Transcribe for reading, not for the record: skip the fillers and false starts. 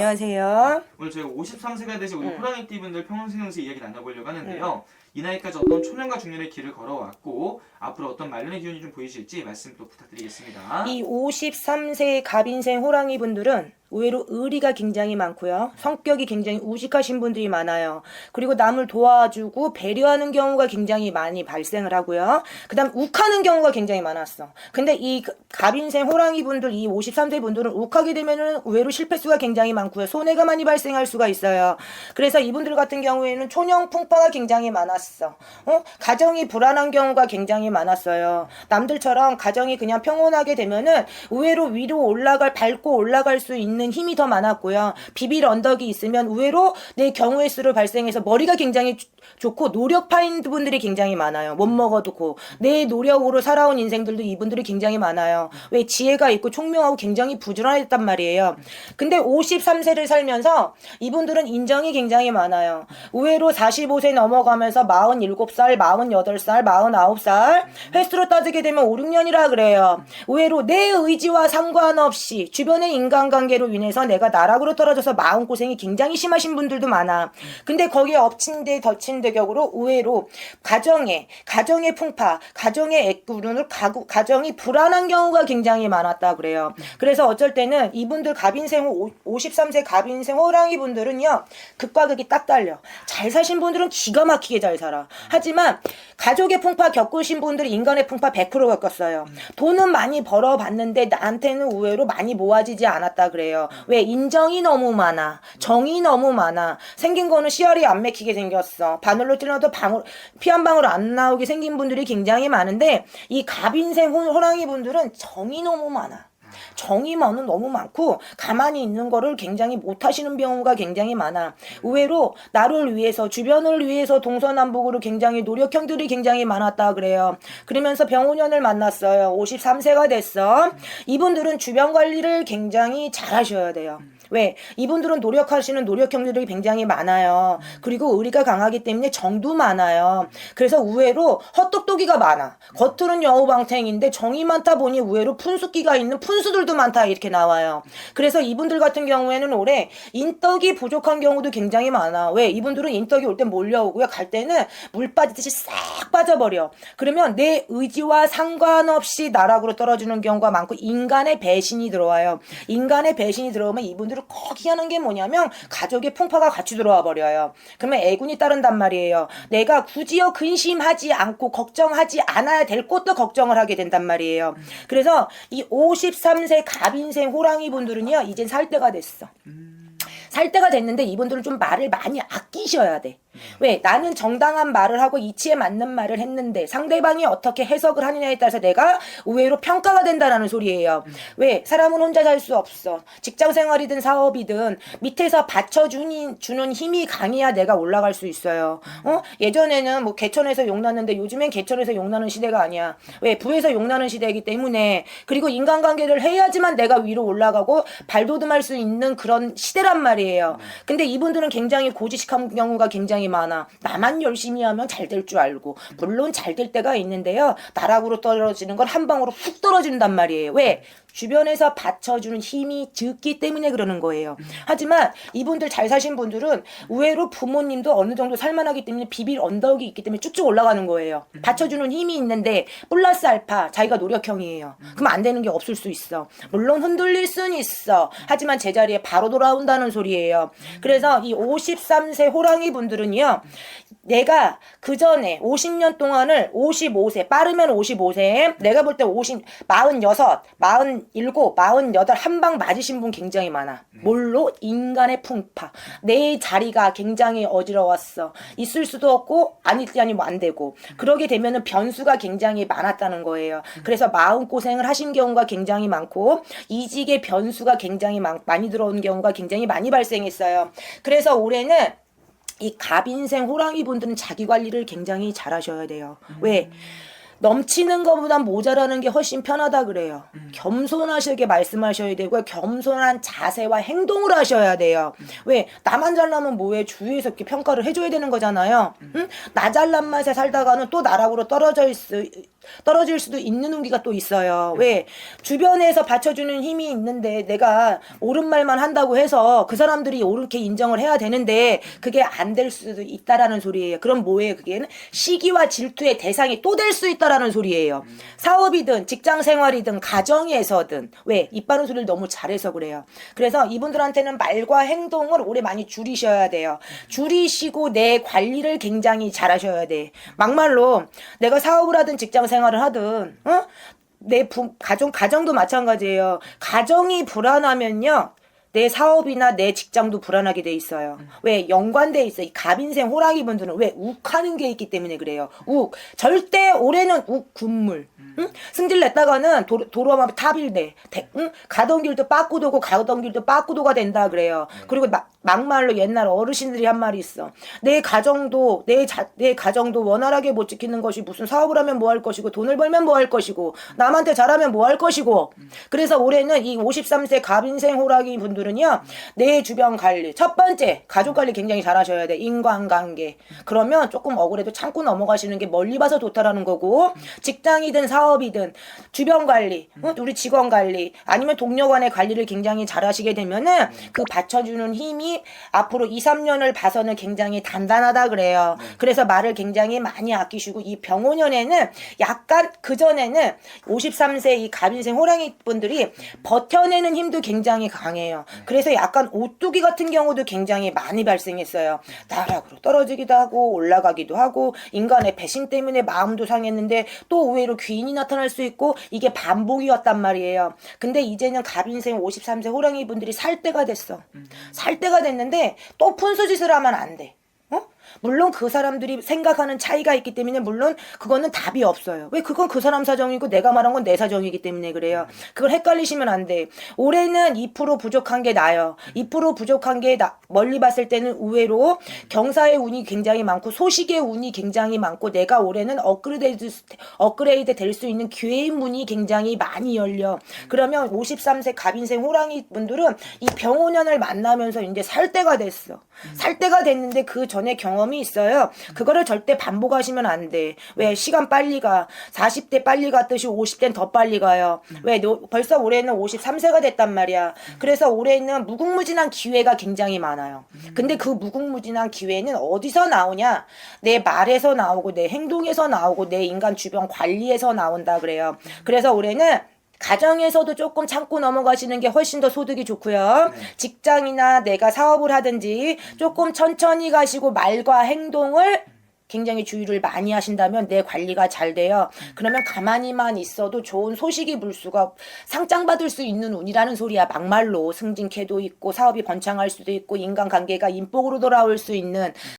안녕하세요. 오늘 저희가 53세가 되신 우리 호랑이띠분들 평생연세 이야기 나눠보려고 하는데요. 이 나이까지 어떤 초년과 중년의 길을 걸어왔고 앞으로 어떤 말년의 기운이 좀 보이실지 말씀 또 부탁드리겠습니다. 이 53세 갑인생 호랑이 분들은 의외로 의리가 굉장히 많고요. 성격이 굉장히 우직하신 분들이 많아요. 그리고 남을 도와주고 배려하는 경우가 굉장히 많이 발생을 하고요. 그 다음 욱하는 경우가 굉장히 많았어. 근데 이 갑인생 호랑이 분들, 이 53세 분들은 욱하게 되면은 의외로 실패수가 굉장히 많고요. 손해가 많이 발생할 수가 있어요. 그래서 이분들 같은 경우에는 초년풍파가 굉장히 많았어. 가정이 불안한 경우가 굉장히 많았어요. 남들처럼 가정이 그냥 평온하게 되면은 의외로 위로 밟고 올라갈 수 있는 힘이 더 많았고요. 비빌 언덕이 있으면 의외로 내 경우의 수를 발생해서 머리가 굉장히 좋고 노력파인 분들이 굉장히 많아요. 못 먹어도 고 내 노력으로 살아온 인생들도 이분들이 굉장히 많아요. 왜? 지혜가 있고 총명하고 굉장히 부지런했단 말이에요. 근데 53세를 살면서 이분들은 인정이 굉장히 많아요. 의외로 45세 넘어가면서 47살, 48살, 49살 횟수로 따지게 되면 5, 6년이라 그래요. 의외로 내 의지와 상관없이 주변의 인간관계로 인해서 내가 나락으로 떨어져서 마음고생이 굉장히 심하신 분들도 많아. 근데 거기에 엎친 데 덮친 데 격으로 의외로 가정의 풍파, 가정의 액구름을 가정이 불안한 경우가 굉장히 많았다 그래요. 그래서 어쩔 때는 이분들 53세 갑인생 호랑이 분들은요, 극과 극이 딱 달려. 잘 사신 분들은 기가 막히게 잘 살아. 하지만 가족의 풍파 겪으신 분들이 인간의 풍파 100% 겪었어요. 돈은 많이 벌어봤는데 나한테는 의외로 많이 모아지지 않았다 그래요. 왜? 인정이 너무 많아. 정이 너무 많아. 생긴 거는 씨알이 안 맥히게 생겼어. 바늘로 찔러도 피 한 방울 안 나오게 생긴 분들이 굉장히 많은데 이 갑인생 호랑이 분들은 정이 너무 많아. 정의만은 너무 많고 가만히 있는 거를 굉장히 못하시는 경우가 굉장히 많아. 의외로 나를 위해서 주변을 위해서 동서남북으로 굉장히 노력형들이 굉장히 많았다 그래요. 그러면서 병원년을 만났어요. 53세가 됐어. 이분들은 주변 관리를 굉장히 잘 하셔야 돼요. 왜? 이분들은 노력하시는 노력형들이 굉장히 많아요. 그리고 의리가 강하기 때문에 정도 많아요. 그래서 의외로 헛똑똑이가 많아. 겉으로는 여우방탱인데 정이 많다 보니 의외로 푼숫기가 있는 푼수들도 많다 이렇게 나와요. 그래서 이분들 같은 경우에는 올해 인덕이 부족한 경우도 굉장히 많아. 왜? 이분들은 인덕이 올 때 몰려오고요. 갈 때는 물 빠지듯이 싹 빠져버려. 그러면 내 의지와 상관없이 나락으로 떨어지는 경우가 많고 인간의 배신이 들어와요. 인간의 배신이 들어오면 이분들 거기 하는 게 뭐냐면 가족의 풍파가 같이 들어와 버려요. 그러면 애군이 따른단 말이에요. 내가 굳이요 근심하지 않고 걱정하지 않아야 될 것도 걱정을 하게 된단 말이에요. 그래서 이 53세 갑인생 호랑이 분들은요 이젠 살 때가 됐어. 살 때가 됐는데 이분들은 좀 말을 많이 아끼셔야 돼. 왜? 나는 정당한 말을 하고 이치에 맞는 말을 했는데 상대방이 어떻게 해석을 하느냐에 따라서 내가 의외로 평가가 된다라는 소리예요. 왜? 사람은 혼자 살 수 없어. 직장생활이든 사업이든 밑에서 받쳐주는 힘이 강해야 내가 올라갈 수 있어요. 예전에는 뭐 개천에서 용났는데 요즘엔 개천에서 용나는 시대가 아니야. 왜? 부에서 용나는 시대이기 때문에. 그리고 인간관계를 해야지만 내가 위로 올라가고 발돋움할 수 있는 그런 시대란 말이에요. 근데 이분들은 굉장히 고지식한 경우가 굉장히 많아. 나만 열심히 하면 잘 될 줄 알고 물론 잘 될 때가 있는데요. 나락으로 떨어지는 건 한 방으로 훅 떨어진단 말이에요. 왜? 주변에서 받쳐주는 힘이 적기 때문에 그러는 거예요. 하지만 이분들 잘 사신 분들은 의외로 부모님도 어느 정도 살만하기 때문에 비빌 언덕이 있기 때문에 쭉쭉 올라가는 거예요. 받쳐주는 힘이 있는데 플러스 알파 자기가 노력형이에요. 그럼 안 되는 게 없을 수 있어. 물론 흔들릴 수는 있어. 하지만 제자리에 바로 돌아온다는 소리예요. 그래서 이 53세 호랑이 분들은요. 내가 그 전에 50년 동안을 55세 빠르면 55세 내가 볼 때 46, 47, 48 한 방 맞으신 분 굉장히 많아. 뭘로? 인간의 풍파. 내 자리가 굉장히 어지러웠어. 있을 수도 없고 아니면 뭐 안 되고. 그러게 되면은 변수가 굉장히 많았다는 거예요. 그래서 마음고생을 하신 경우가 굉장히 많고 이직의 변수가 굉장히 많이 들어온 경우가 굉장히 많이 발생했어요. 그래서 올해는 이 갑인생 호랑이 분들은 자기 관리를 굉장히 잘 하셔야 돼요. 왜? 넘치는 것보다 모자라는 게 훨씬 편하다 그래요. 겸손하시게 말씀하셔야 되고요. 겸손한 자세와 행동을 하셔야 돼요. 왜? 나만 잘나면 뭐해? 주위에서 이렇게 평가를 해줘야 되는 거잖아요. 응? 나 잘난 맛에 살다가는 또 나락으로 떨어져 떨어질 수도 있는 운기가 또 있어요. 왜? 주변에서 받쳐주는 힘이 있는데 내가 옳은 말만 한다고 해서 그 사람들이 옳게 인정을 해야 되는데 그게 안 될 수도 있다라는 소리예요. 그럼 뭐예요? 그게 시기와 질투의 대상이 또 될 수 있다라는 소리예요. 사업이든 직장 생활이든 가정에서든 왜? 입 바른 소리를 너무 잘해서 그래요. 그래서 이분들한테는 말과 행동을 오래 많이 줄이셔야 돼요. 줄이시고 내 관리를 굉장히 잘하셔야 돼. 막말로 내가 사업을 하든 직장 생활을 하든 내 가정도 마찬가지예요. 가정이 불안하면요. 내 사업이나 내 직장도 불안하게 돼 있어요. 왜? 연관돼 있어. 이 갑인생 호랑이 분들은 왜? 욱하는 게 있기 때문에 그래요. 욱. 절대 올해는 욱 군물. 응? 승질 냈다가는 도로만 탑일돼. 응? 가던 길도 빠꾸도고 가던 길도 빠꾸도가 된다 그래요. 그리고 막말로 옛날 어르신들이 한 말이 있어. 내 가정도 원활하게 못 지키는 것이 무슨 사업을 하면 뭐 할 것이고 돈을 벌면 뭐 할 것이고 남한테 잘하면 뭐 할 것이고. 그래서 올해는 이 53세 갑인생 호랑이 분들은요. 내 주변 관리. 첫 번째 가족 관리 굉장히 잘하셔야 돼. 인간관계. 그러면 조금 억울해도 참고 넘어가시는 게 멀리 봐서 좋다라는 거고 직장이든 사업이든 주변 관리, 우리 직원 관리 아니면 동료 간의 관리를 굉장히 잘하시게 되면은 그 받쳐주는 힘이 앞으로 2, 3년을 봐서는 굉장히 단단하다 그래요. 그래서 말을 굉장히 많이 아끼시고 이 병오년에는 약간 그전에는 53세 이 갑인생 호랑이 분들이 버텨내는 힘도 굉장히 강해요. 그래서 약간 오뚜기 같은 경우도 굉장히 많이 발생했어요. 나락으로 떨어지기도 하고 올라가기도 하고 인간의 배신 때문에 마음도 상했는데 또 의외로 귀인이 나타날 수 있고 이게 반복이었단 말이에요. 근데 이제는 갑인생 53세 호랑이 분들이 살 때가 됐어. 살 때가 됐는데 또 푼수짓을 하면 안 돼. 물론 그 사람들이 생각하는 차이가 있기 때문에 물론 그거는 답이 없어요. 왜? 그건 그 사람 사정이고 내가 말한 건 내 사정이기 때문에 그래요. 그걸 헷갈리시면 안 돼. 올해는 2% 부족한 게 나요. 2% 부족한 게 멀리 봤을 때는 의외로 경사의 운이 굉장히 많고 소식의 운이 굉장히 많고 내가 올해는 업그레이드 될 수 있는 기회의 문이 굉장히 많이 열려. 그러면 53세 갑인생 호랑이 분들은 이 병오년을 만나면서 이제 살 때가 됐어. 살 때가 됐는데 그 전에 경험이 있어요. 그거를 절대 반복하시면 안 돼. 왜? 시간 빨리 가. 40대 빨리 갔듯이 50대는 더 빨리 가요. 왜? 벌써 올해는 53세가 됐단 말이야. 그래서 올해는 무궁무진한 기회가 굉장히 많아요. 근데 그 무궁무진한 기회는 어디서 나오냐? 내 말에서 나오고 내 행동에서 나오고 내 인간 주변 관리에서 나온다 그래요. 그래서 올해는 가정에서도 조금 참고 넘어가시는 게 훨씬 더 소득이 좋고요. 직장이나 내가 사업을 하든지 조금 천천히 가시고 말과 행동을 굉장히 주의를 많이 하신다면 내 관리가 잘 돼요. 그러면 가만히만 있어도 좋은 소식이 물수가 상장받을 수 있는 운이라는 소리야. 막말로 승진캐도 있고 사업이 번창할 수도 있고 인간관계가 인복으로 돌아올 수 있는